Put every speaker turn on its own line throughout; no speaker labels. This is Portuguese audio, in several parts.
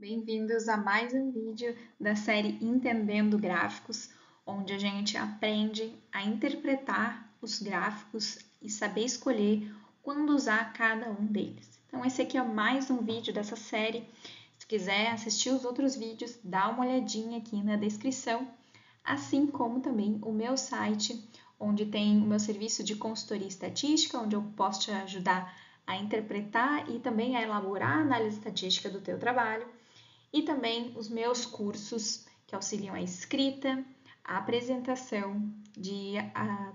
Bem-vindos a mais um vídeo da série Entendendo Gráficos, onde a gente aprende a interpretar os gráficos e saber escolher quando usar cada um deles. Então, esse aqui é mais um vídeo dessa série. Se quiser assistir os outros vídeos, dá uma olhadinha aqui na descrição, assim como também o meu site, onde tem o meu serviço de consultoria estatística, onde eu posso te ajudar a interpretar e também a elaborar a análise estatística do teu trabalho, e também os meus cursos que auxiliam a escrita, a apresentação de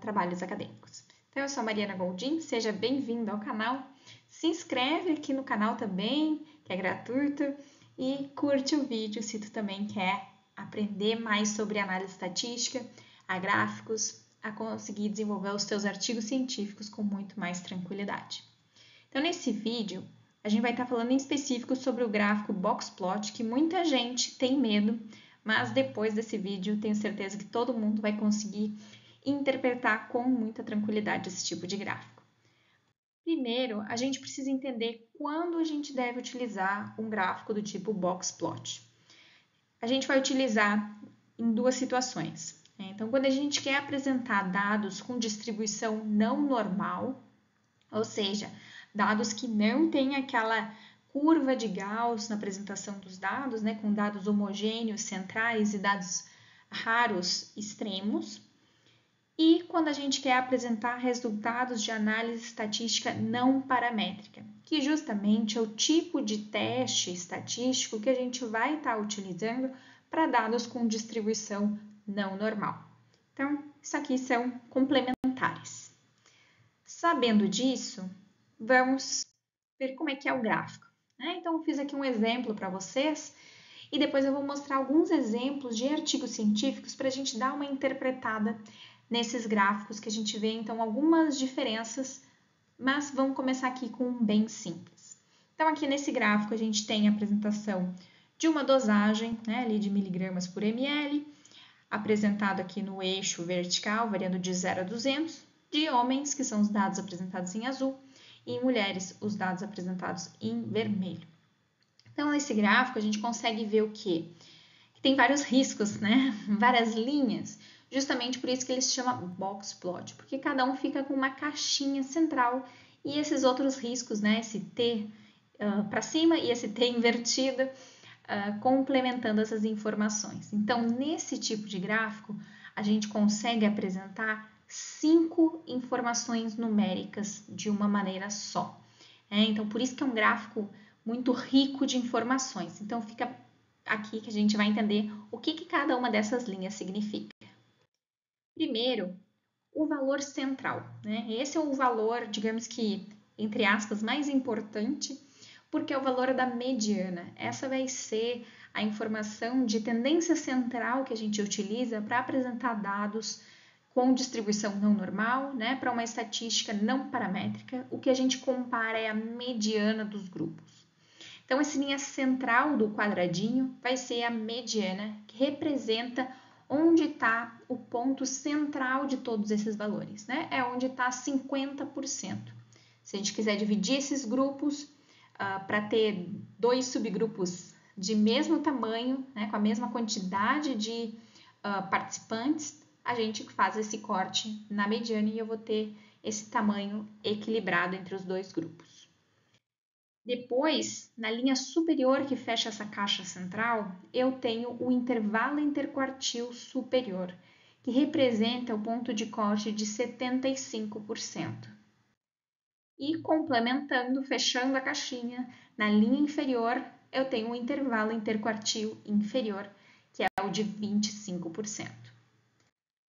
trabalhos acadêmicos. Então, eu sou a Mariana Goldin, seja bem-vindo ao canal. Se inscreve aqui no canal também, que é gratuito, e curte o vídeo se tu também quer aprender mais sobre análise estatística, a gráficos, a conseguir desenvolver os teus artigos científicos com muito mais tranquilidade. Então, nesse vídeo, a gente vai estar falando em específico sobre o gráfico Boxplot, que muita gente tem medo, mas depois desse vídeo tenho certeza que todo mundo vai conseguir interpretar com muita tranquilidade esse tipo de gráfico. Primeiro, a gente precisa entender quando a gente deve utilizar um gráfico do tipo Boxplot. A gente vai utilizar em duas situações. Então, quando a gente quer apresentar dados com distribuição não normal, ou seja, dados que não têm aquela curva de Gauss na apresentação dos dados, né, com dados homogêneos centrais e dados raros extremos. E quando a gente quer apresentar resultados de análise estatística não paramétrica, que justamente é o tipo de teste estatístico que a gente vai estar utilizando para dados com distribuição não normal. Então, isso aqui são complementares. Sabendo disso, vamos ver como é que é o gráfico. Então, eu fiz aqui um exemplo para vocês e depois eu vou mostrar alguns exemplos de artigos científicos para a gente dar uma interpretada nesses gráficos que a gente vê, então, algumas diferenças, mas vamos começar aqui com um bem simples. Então, aqui nesse gráfico a gente tem a apresentação de uma dosagem, ali de miligramas por ml, apresentado aqui no eixo vertical, variando de 0 a 200, de homens, que são os dados apresentados em azul, e em mulheres, os dados apresentados em vermelho. Então, nesse gráfico, a gente consegue ver o quê? Que tem vários riscos, né? Várias linhas, justamente por isso que ele se chama box plot, porque cada um fica com uma caixinha central e esses outros riscos, né? Esse T para cima e esse T invertido, complementando essas informações. Então, nesse tipo de gráfico, a gente consegue apresentar 5 informações numéricas de uma maneira só. Então, por isso que é um gráfico muito rico de informações. Então, fica aqui que a gente vai entender o que cada uma dessas linhas significa. Primeiro, o valor central. Esse é o valor, digamos que, entre aspas, mais importante, porque é o valor da mediana. Essa vai ser a informação de tendência central que a gente utiliza para apresentar dados com distribuição não normal, para uma estatística não paramétrica. O que a gente compara é a mediana dos grupos. Então, essa linha central do quadradinho vai ser a mediana, que representa onde está o ponto central de todos esses valores, É onde está 50%. Se a gente quiser dividir esses grupos para ter 2 subgrupos de mesmo tamanho, com a mesma quantidade de participantes, a gente faz esse corte na mediana e eu vou ter esse tamanho equilibrado entre os 2 grupos. Depois, na linha superior que fecha essa caixa central, eu tenho o intervalo interquartil superior, que representa o ponto de corte de 75%. E complementando, fechando a caixinha, na linha inferior, eu tenho o intervalo interquartil inferior, que é o de 25%.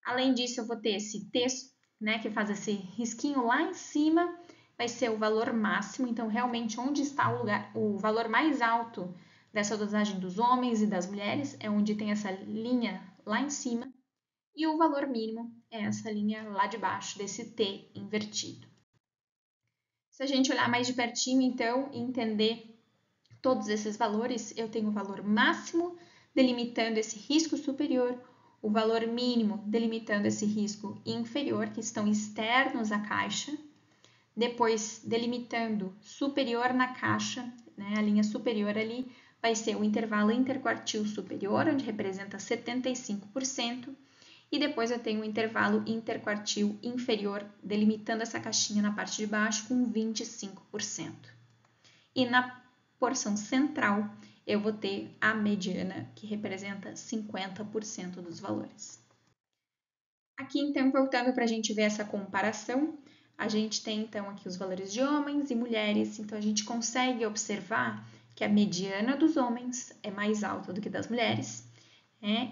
Além disso, eu vou ter esse texto, que faz esse risquinho lá em cima, vai ser o valor máximo, então realmente onde está o valor mais alto dessa dosagem dos homens e das mulheres é onde tem essa linha lá em cima, e o valor mínimo é essa linha lá de baixo desse T invertido. Se a gente olhar mais de pertinho, então, e entender todos esses valores, eu tenho o valor máximo delimitando esse risco superior, o valor mínimo delimitando esse risco inferior, que estão externos à caixa, depois delimitando superior na caixa, a linha superior ali vai ser o intervalo interquartil superior, onde representa 75%, e depois eu tenho o intervalo interquartil inferior, delimitando essa caixinha na parte de baixo com 25%. E na porção central, eu vou ter a mediana, que representa 50% dos valores. Aqui, então, voltando para a gente ver essa comparação, a gente tem, então, aqui os valores de homens e mulheres, então a gente consegue observar que a mediana dos homens é mais alta do que das mulheres,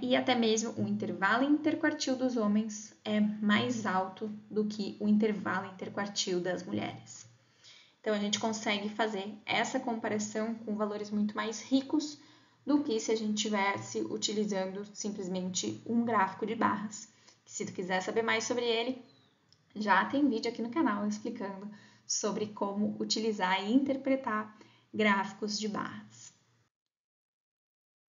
e até mesmo o intervalo interquartil dos homens é mais alto do que o intervalo interquartil das mulheres. Então, a gente consegue fazer essa comparação com valores muito mais ricos do que se a gente estivesse utilizando simplesmente um gráfico de barras. Se tu quiser saber mais sobre ele, já tem vídeo aqui no canal explicando sobre como utilizar e interpretar gráficos de barras.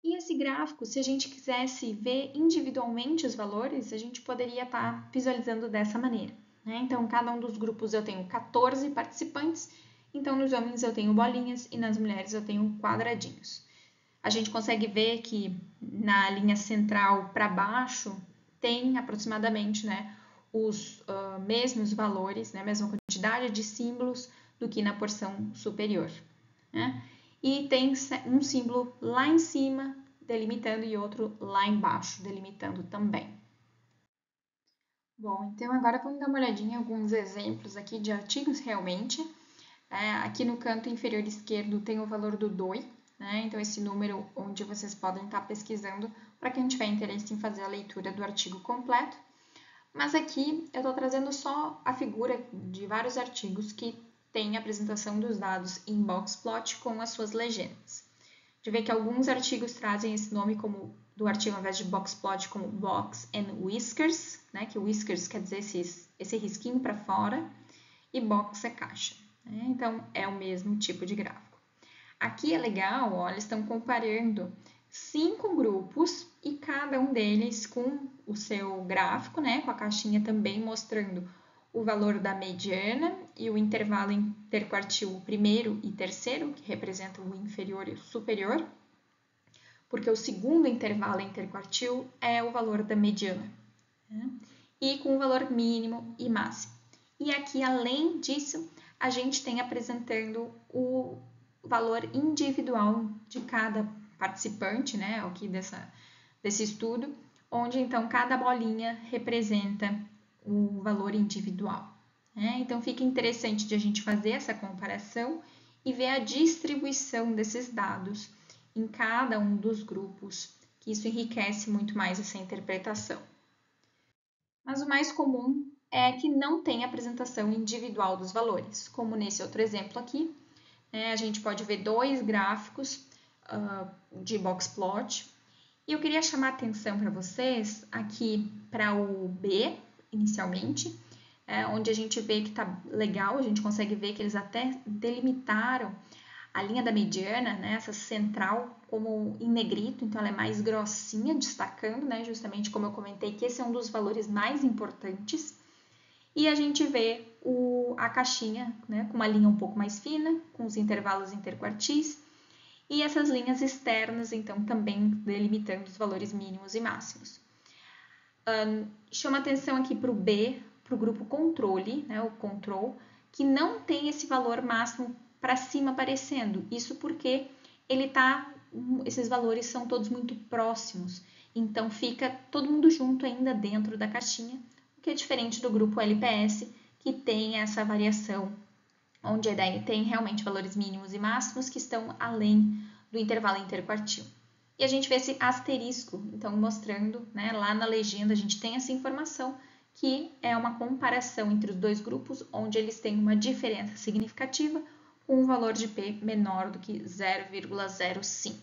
E esse gráfico, se a gente quisesse ver individualmente os valores, a gente poderia estar visualizando dessa maneira. Então, cada um dos grupos eu tenho 14 participantes, então nos homens eu tenho bolinhas e nas mulheres eu tenho quadradinhos. A gente consegue ver que na linha central para baixo tem aproximadamente os mesmos valores, a mesma quantidade de símbolos do que na porção superior. E tem um símbolo lá em cima delimitando e outro lá embaixo delimitando também. Bom, então agora vamos dar uma olhadinha em alguns exemplos aqui de artigos realmente. Aqui no canto inferior esquerdo tem o valor do DOI, então esse número onde vocês podem estar pesquisando para quem tiver interesse em fazer a leitura do artigo completo. Mas aqui eu estou trazendo só a figura de vários artigos que tem a apresentação dos dados em boxplot com as suas legendas. De ver que alguns artigos trazem esse nome como do artigo ao invés de boxplot como box and whiskers, que whiskers quer dizer esse risquinho para fora, e box é caixa. Então é o mesmo tipo de gráfico. Aqui é legal, eles estão comparando 5 grupos e cada um deles com o seu gráfico, com a caixinha também mostrando o valor da mediana e o intervalo interquartil primeiro e terceiro, que representam o inferior e o superior, porque o segundo intervalo interquartil é o valor da mediana, e com o valor mínimo e máximo. E aqui, além disso, a gente tem apresentando o valor individual de cada participante, aqui desse estudo, onde então cada bolinha representa o valor individual. Então fica interessante de a gente fazer essa comparação e ver a distribuição desses dados em cada um dos grupos, que isso enriquece muito mais essa interpretação. Mas o mais comum é que não tem apresentação individual dos valores, como nesse outro exemplo aqui. A gente pode ver 2 gráficos de boxplot. E eu queria chamar a atenção para vocês aqui para o B, inicialmente, onde a gente vê que está legal, a gente consegue ver que eles até delimitaram a linha da mediana, essa central, como em negrito, então ela é mais grossinha, destacando, justamente como eu comentei, que esse é um dos valores mais importantes. E a gente vê a caixinha com uma linha um pouco mais fina, com os intervalos interquartis, e essas linhas externas, então, também delimitando os valores mínimos e máximos. Chama atenção aqui para o B, para o grupo controle, o control, que não tem esse valor máximo para cima aparecendo. Isso porque esses valores são todos muito próximos, então fica todo mundo junto ainda dentro da caixinha, o que é diferente do grupo LPS, que tem essa variação, onde daí tem realmente valores mínimos e máximos que estão além do intervalo interquartil. E a gente vê esse asterisco, então mostrando, lá na legenda a gente tem essa informação que é uma comparação entre os dois grupos, onde eles têm uma diferença significativa com um valor de P menor do que 0,05.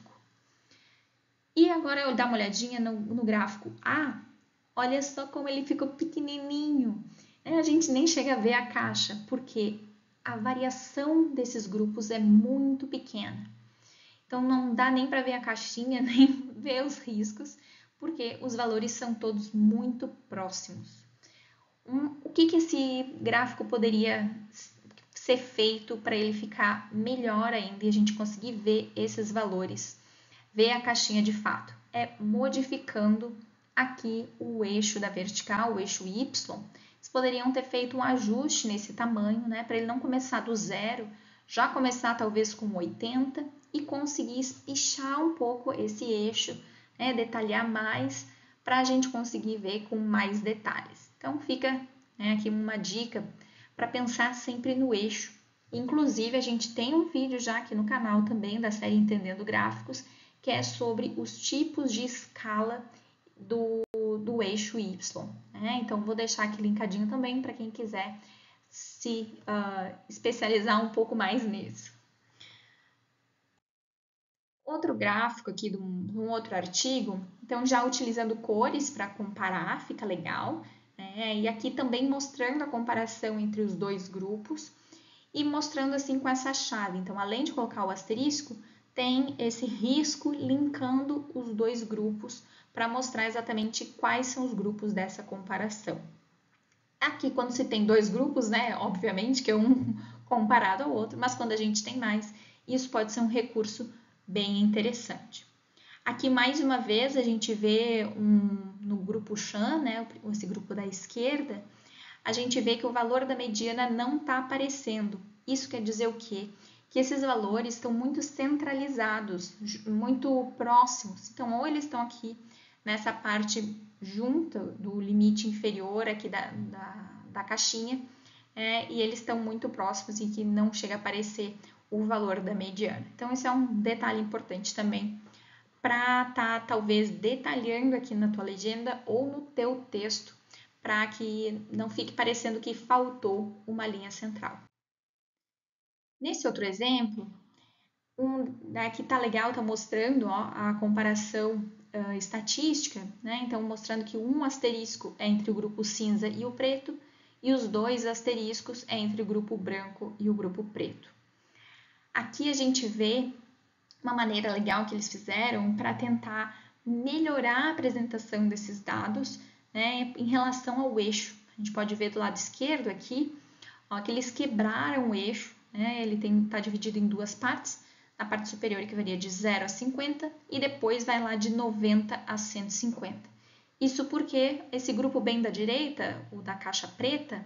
E agora eu dar uma olhadinha no gráfico A, olha só como ele ficou pequenininho. A gente nem chega a ver a caixa, porque a variação desses grupos é muito pequena. Então, não dá nem para ver a caixinha, nem ver os riscos, porque os valores são todos muito próximos. O que esse gráfico poderia ser feito para ele ficar melhor ainda e a gente conseguir ver esses valores ver a caixinha de fato? É modificando aqui o eixo da vertical, o eixo Y. Eles poderiam ter feito um ajuste nesse tamanho, né, para ele não começar do zero, já começar talvez com 80 e conseguir espichar um pouco esse eixo, né, detalhar mais para a gente conseguir ver com mais detalhes. Então fica, né, aqui uma dica para pensar sempre no eixo. Inclusive a gente tem um vídeo já aqui no canal também da série Entendendo Gráficos, que é sobre os tipos de escala do eixo Y. Né? Então vou deixar aqui linkadinho também para quem quiser se especializar um pouco mais nisso. Outro gráfico aqui de um outro artigo, então já utilizando cores para comparar, fica legal, né? E aqui também mostrando a comparação entre os dois grupos e mostrando assim com essa chave. Então, além de colocar o asterisco, tem esse risco linkando os dois grupos para mostrar exatamente quais são os grupos dessa comparação. Aqui, quando se tem dois grupos, né, obviamente que é um comparado ao outro, mas quando a gente tem mais, isso pode ser um recurso bem interessante. Aqui, mais uma vez, a gente vê no grupo Chan, né, esse grupo da esquerda, a gente vê que o valor da mediana não está aparecendo. Isso quer dizer o quê? Que esses valores estão muito centralizados, muito próximos. Então, ou eles estão aqui nessa parte junta do limite inferior aqui da caixinha, e eles estão muito próximos e que não chega a aparecer o valor da mediana. Então, esse é um detalhe importante também para estar talvez detalhando aqui na tua legenda ou no teu texto, para que não fique parecendo que faltou uma linha central. Nesse outro exemplo, aqui tá legal, tá mostrando a comparação estatística, né? Então mostrando que um asterisco é entre o grupo cinza e o preto e os dois asteriscos é entre o grupo branco e o grupo preto. Aqui a gente vê uma maneira legal que eles fizeram para tentar melhorar a apresentação desses dados, né, em relação ao eixo. A gente pode ver do lado esquerdo aqui, ó, que eles quebraram o eixo, né, ele está dividido em duas partes, a parte superior que varia de 0 a 50 e depois vai lá de 90 a 150. Isso porque esse grupo bem da direita, o da caixa preta,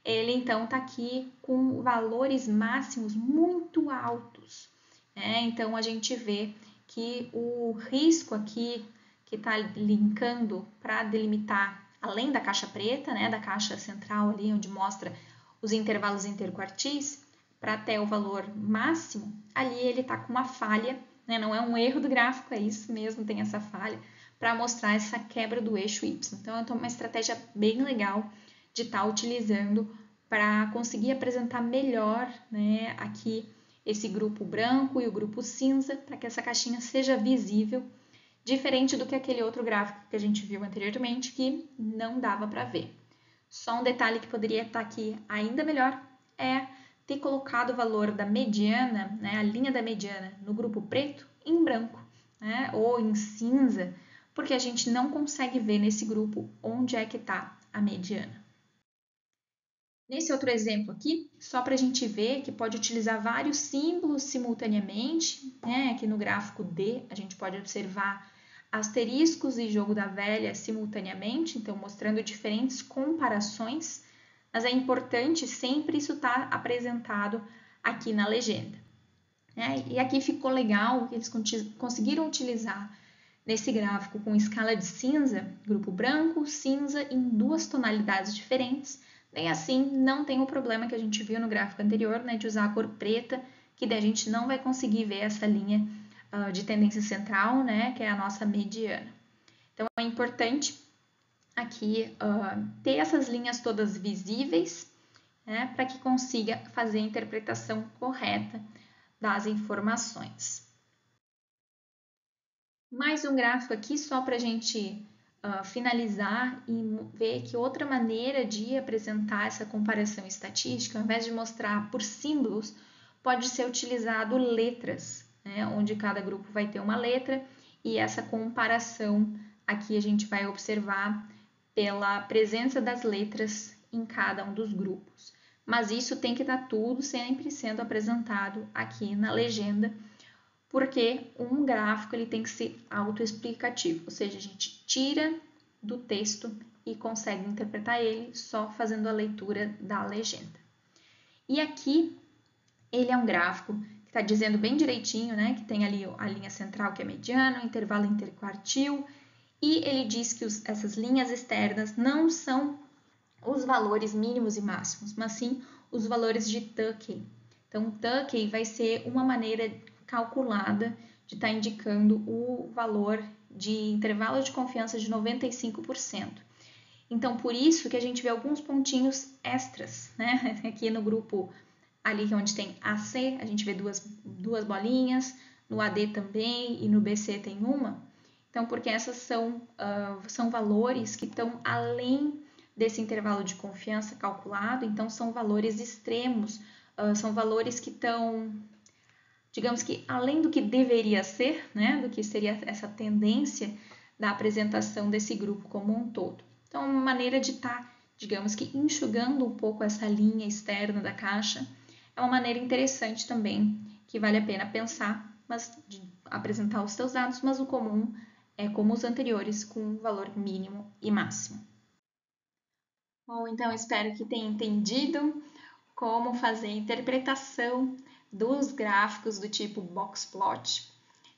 ele então está aqui com valores máximos muito altos. Então a gente vê que o risco aqui que está linkando para delimitar, além da caixa preta, né, da caixa central ali onde mostra os intervalos interquartis, para até o valor máximo, ali ele está com uma falha, né, não é um erro do gráfico, é isso mesmo, tem essa falha, para mostrar essa quebra do eixo Y. Então é uma estratégia bem legal de estar utilizando para conseguir apresentar melhor, né, aqui esse grupo branco e o grupo cinza, para que essa caixinha seja visível, diferente do que aquele outro gráfico que a gente viu anteriormente, que não dava para ver. Só um detalhe que poderia estar aqui ainda melhor é ter colocado o valor da mediana, né, a linha da mediana, no grupo preto em branco, né, ou em cinza, porque a gente não consegue ver nesse grupo onde é que está a mediana. Nesse outro exemplo aqui, só para a gente ver que pode utilizar vários símbolos simultaneamente, né? Aqui no gráfico D, a gente pode observar asteriscos e jogo da velha simultaneamente, então mostrando diferentes comparações, mas é importante sempre isso estar apresentado aqui na legenda. E aqui ficou legal que eles conseguiram utilizar nesse gráfico com escala de cinza, grupo branco, cinza em duas tonalidades diferentes. Bem assim, não tem o problema que a gente viu no gráfico anterior, né, de usar a cor preta, que daí a gente não vai conseguir ver essa linha de tendência central, né, que é a nossa mediana. Então, é importante aqui ter essas linhas todas visíveis, né, para que consiga fazer a interpretação correta das informações. Mais um gráfico aqui só para a gente finalizar e ver que outra maneira de apresentar essa comparação estatística, ao invés de mostrar por símbolos, pode ser utilizado letras, né, onde cada grupo vai ter uma letra e essa comparação aqui a gente vai observar pela presença das letras em cada um dos grupos. Mas isso tem que estar tudo sempre sendo apresentado aqui na legenda, porque um gráfico ele tem que ser autoexplicativo, ou seja, a gente tira do texto e consegue interpretar ele só fazendo a leitura da legenda. E aqui ele é um gráfico que está dizendo bem direitinho, né, que tem ali a linha central que é mediana, o intervalo interquartil, e ele diz que essas linhas externas não são os valores mínimos e máximos, mas sim os valores de Tukey. Então, Tukey vai ser uma maneira calculada de estar indicando o valor de intervalo de confiança de 95%. Então, por isso que a gente vê alguns pontinhos extras, né? Aqui no grupo, ali onde tem AC, a gente vê duas bolinhas, no AD também e no BC tem uma. Então, porque essas são valores que estão além desse intervalo de confiança calculado, então são valores extremos, são valores que estão, digamos que além do que deveria ser, né, do que seria essa tendência da apresentação desse grupo como um todo. Então, uma maneira de estar, digamos que enxugando um pouco essa linha externa da caixa é uma maneira interessante também, que vale a pena pensar, mas de apresentar os seus dados, mas o comum é como os anteriores, com valor mínimo e máximo. Bom, então espero que tenha entendido como fazer a interpretação dos gráficos do tipo boxplot,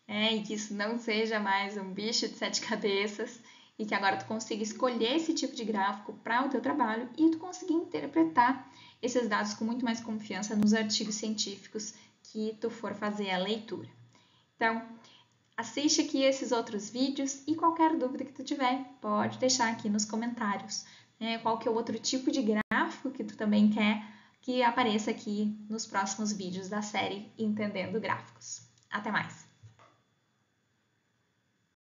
e que isso não seja mais um bicho de 7 cabeças e que agora tu consiga escolher esse tipo de gráfico para o teu trabalho e tu consiga interpretar esses dados com muito mais confiança nos artigos científicos que tu for fazer a leitura. Então, assiste aqui esses outros vídeos e qualquer dúvida que tu tiver, pode deixar aqui nos comentários. Qual que é o outro tipo de gráfico que tu também quer que apareça aqui nos próximos vídeos da série Entendendo Gráficos. Até mais!